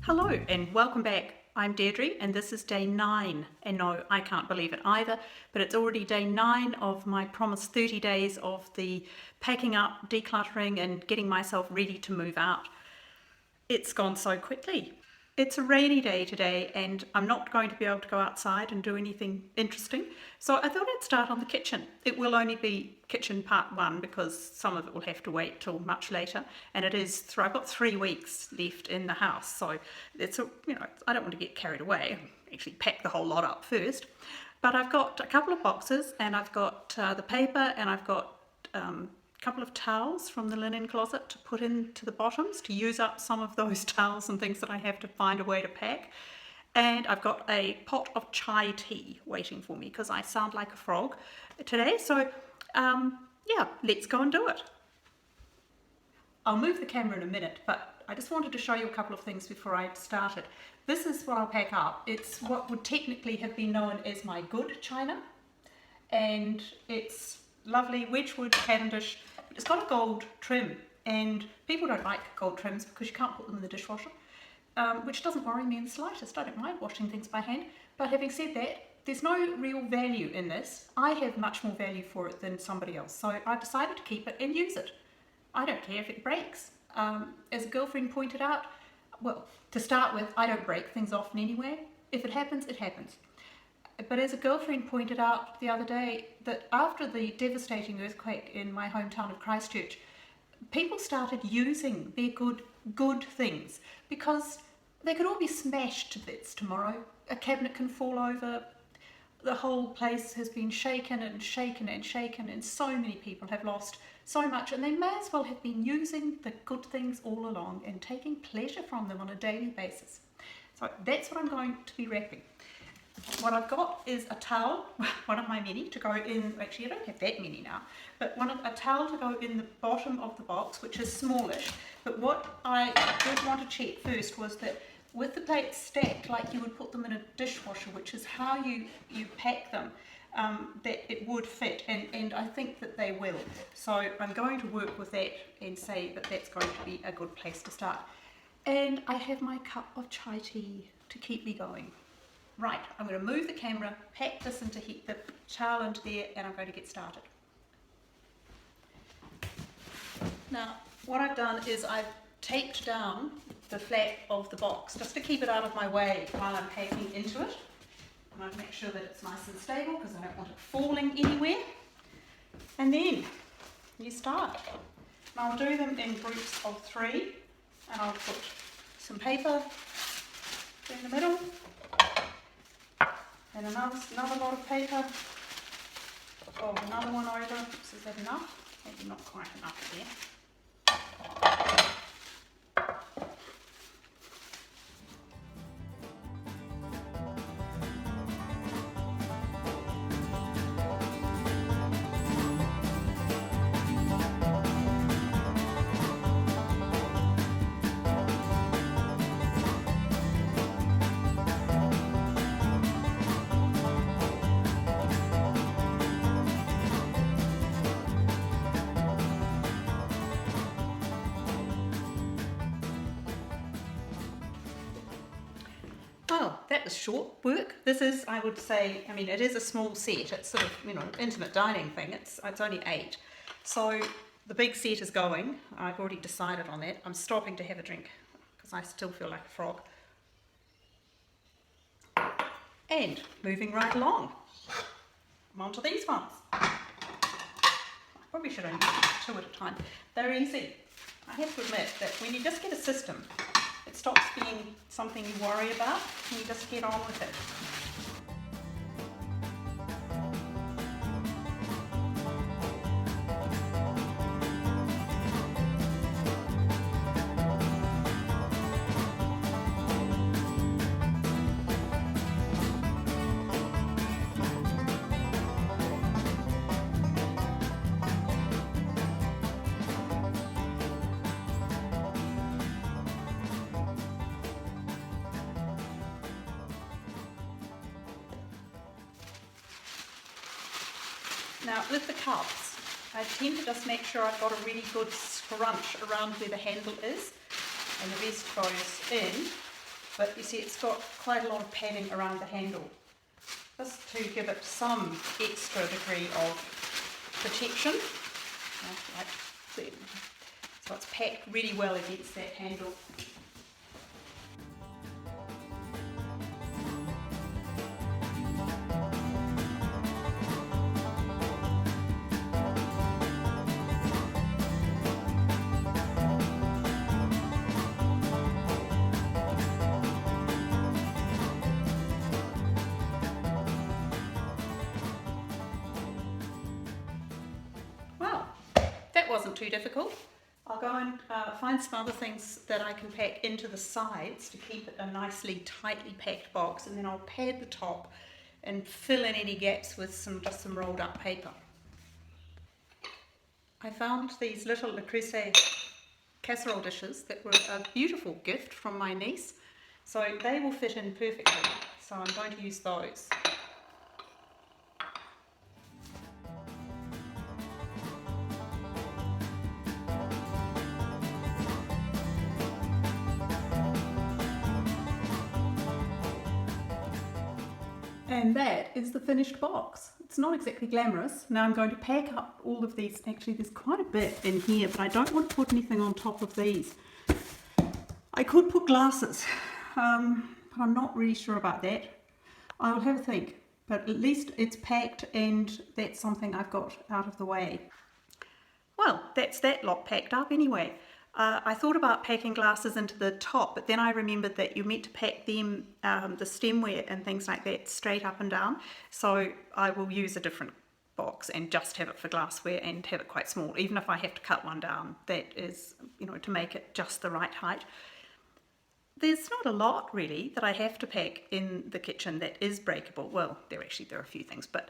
Hello and welcome back. I'm Deirdre and this is day 9. And no, I can't believe it either, but it's already day 9 of my promised 30 days of the packing up, decluttering and getting myself ready to move out. It's gone so quickly. It's a rainy day today and I'm not going to be able to go outside and do anything interesting. So I thought I'd start on the kitchen. It will only be kitchen part 1 because some of it will have to wait till much later. And I've got 3 weeks left in the house. So I don't want to get carried away. Actually pack the whole lot up first. But I've got a couple of boxes and I've got the paper and I've got couple of towels from the linen closet to put into the bottoms to use up some of those towels and things that I have to find a way to pack. And I've got a pot of chai tea waiting for me because I sound like a frog today. So yeah, let's go and do it. I'll move the camera in a minute, but I just wanted to show you a couple of things before I started. This is what I'll pack up. It's what would technically have been known as my good china, and it's lovely Wedgwood Cavendish. It's got a gold trim, and people don't like gold trims because you can't put them in the dishwasher, which doesn't worry me in the slightest. I don't mind washing things by hand. But having said that, there's no real value in this. I have much more value for it than somebody else, so I decided to keep it and use it. I don't care if it breaks. As a girlfriend pointed out, well, to start with, I don't break things often anyway. If it happens, it happens. But as a girlfriend pointed out the other day, that after the devastating earthquake in my hometown of Christchurch, people started using their good things because they could all be smashed to bits tomorrow. A cabinet can fall over. The whole place has been shaken and shaken and shaken, and so many people have lost so much, and they may as well have been using the good things all along and taking pleasure from them on a daily basis. So that's what I'm going to be wrapping. What I've got is a towel, one of my many, to go in. Actually, I don't have that many now, but a towel to go in the bottom of the box, which is smallish. But what I did want to check first was that with the plates stacked like you would put them in a dishwasher, which is how you pack them, that it would fit, and I think that they will. So I'm going to work with that and say that that's going to be a good place to start. And I have my cup of chai tea to keep me going. Right, I'm going to move the camera, pack this into the towel into there, and I'm going to get started. Now, what I've done is I've taped down the flap of the box just to keep it out of my way while I'm packing into it. I want to make sure that it's nice and stable because I don't want it falling anywhere. And then you start. And I'll do them in groups of 3, and I'll put some paper in the middle. And another lot of paper. Oh, another one over. Is that enough? Maybe not quite enough there. Well, that was short work. This is, I would say, I mean, it is a small set. It's sort of, intimate dining thing. It's only 8. So the big set is going. I've already decided on that. I'm stopping to have a drink because I still feel like a frog. And moving right along. I'm on to these ones. I probably should only do 2 at a time. They're easy. I have to admit that when you just get a system, it stops being something you worry about and you just get on with it. Now with the cups, I tend to just make sure I've got a really good scrunch around where the handle is, and the rest goes in. but you see it's got quite a lot of padding around the handle, just to give it some extra degree of protection. Like, so it's packed really well against that handle. Wasn't too difficult. I'll go and find some other things that I can pack into the sides to keep it a nicely tightly packed box, and then I'll pad the top and fill in any gaps with just some rolled up paper. I found these little Le Creuset casserole dishes that were a beautiful gift from my niece, so they will fit in perfectly, so I'm going to use those. And that is the finished box. It's not exactly glamorous. Now I'm going to pack up all of these. Actually, there's quite a bit in here, but I don't want to put anything on top of these. I could put glasses, but I'm not really sure about that. I'll have a think, but at least it's packed and that's something I've got out of the way. Well, that's that lot packed up anyway. I thought about packing glasses into the top, but then I remembered that you're meant to pack them, the stemware and things like that, straight up and down. So I will use a different box and just have it for glassware and have it quite small, even if I have to cut one down. That is, to make it just the right height. There's not a lot really that I have to pack in the kitchen that is breakable. Well, there are a few things, but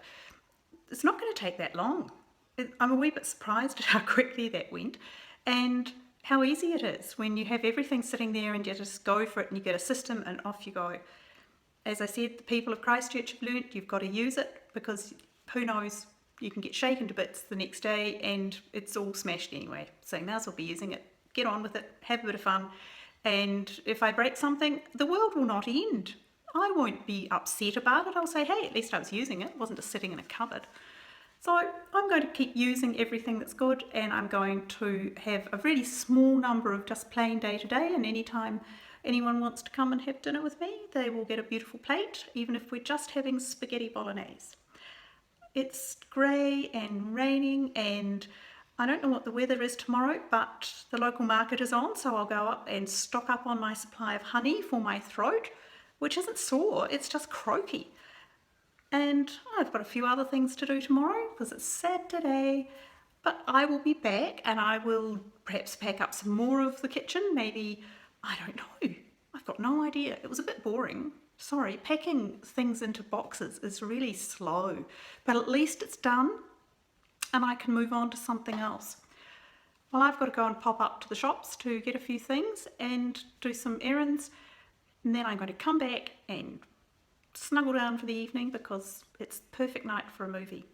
it's not going to take that long. I'm a wee bit surprised at how quickly that went, and how easy it is when you have everything sitting there and you just go for it and you get a system and off you go. As I said, the people of Christchurch have learnt you've got to use it, because who knows, you can get shaken to bits the next day and it's all smashed anyway. So you may as well be using it. Get on with it, have a bit of fun, and if I break something, the world will not end. I won't be upset about it. I'll say, hey, at least I was using it. It wasn't just sitting in a cupboard. So I'm going to keep using everything that's good, and I'm going to have a really small number of just plain day-to-day, and anytime anyone wants to come and have dinner with me, they will get a beautiful plate, even if we're just having spaghetti bolognese. It's grey and raining, and I don't know what the weather is tomorrow, but the local market is on, so I'll go up and stock up on my supply of honey for my throat, which isn't sore, it's just croaky. And I've got a few other things to do tomorrow because it's Saturday, but I will be back and I will perhaps pack up some more of the kitchen. Maybe, I don't know, I've got no idea. It was a bit boring. Sorry, packing things into boxes is really slow, but at least it's done and I can move on to something else. Well, I've got to go and pop up to the shops to get a few things and do some errands, and then I'm going to come back and snuggle down for the evening because it's the perfect night for a movie.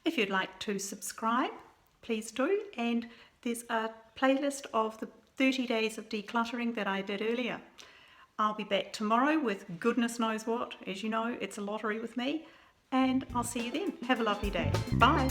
If you'd like to subscribe, please do, and there's a playlist of the 30 days of decluttering that I did earlier. I'll be back tomorrow with goodness knows what. As you know, it's a lottery with me, and I'll see you then. Have a lovely day. Bye.